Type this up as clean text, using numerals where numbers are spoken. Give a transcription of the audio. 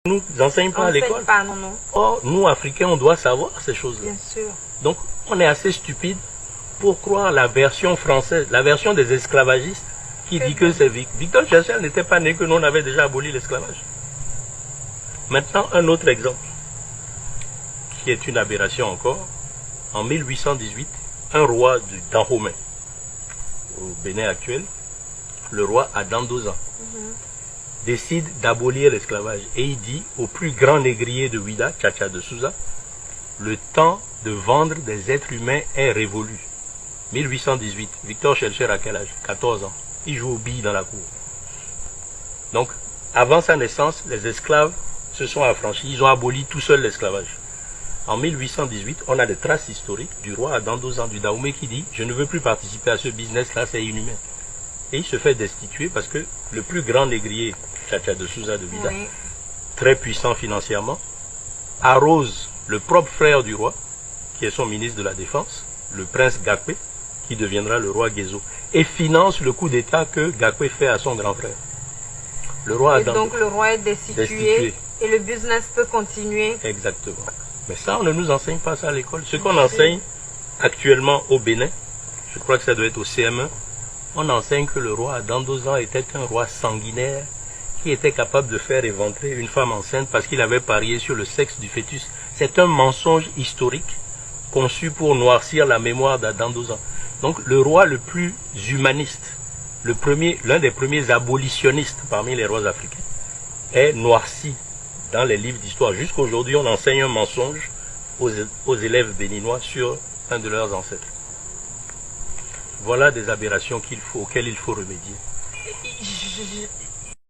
Nous enseignons pas à l'école. Non, non. Or, nous, Africains, on doit savoir ces choses-là. Bien sûr. Donc, on est assez stupide pour croire la version française, la version des esclavagistes, qui dit que c'est Victor Churchill n'était pas né que nous on avait déjà aboli l'esclavage. Maintenant, un autre exemple, qui est une aberration encore. En 1818, un roi du Dahomey, au Bénin actuel, le roi Adam Dozan, décide d'abolir l'esclavage. Et il dit au plus grand négrier de Ouida, Tchatcha de Souza, le temps de vendre des êtres humains est révolu. 1818, Victor Schœlcher a quel âge? 14 ans. Il joue aux billes dans la cour. Donc, avant sa naissance, les esclaves se sont affranchis, ils ont aboli tout seul l'esclavage. En 1818, on a des traces historiques du roi Adam Dozan du Dahomey qui dit « Je ne veux plus participer à ce business-là, c'est inhumain ». Et il se fait destituer parce que le plus grand négrier, Tchatcha de Souza de Ouida, Oui. très puissant financièrement, arrose le propre frère du roi, qui est son ministre de la Défense, le prince Gakwe, qui deviendra le roi Guézo, et finance le coup d'État que Gakwe fait à son grand frère. Le roi Et Adam donc le roi est destitué et le business peut continuer. Exactement. Mais ça, on ne nous enseigne pas ça à l'école. Ce qu'on enseigne actuellement au Bénin, je crois que ça doit être au CM1, on enseigne que le roi Adam Dozan était un roi sanguinaire qui était capable de faire éventrer une femme enceinte parce qu'il avait parié sur le sexe du fœtus. C'est un mensonge historique conçu pour noircir la mémoire d'Adam Dozan. Donc le roi le plus humaniste, l'un des premiers abolitionnistes parmi les rois africains, est noirci dans les livres d'histoire. Jusqu'à aujourd'hui, on enseigne un mensonge aux élèves béninois sur un de leurs ancêtres. Voilà des aberrations auxquelles il faut remédier.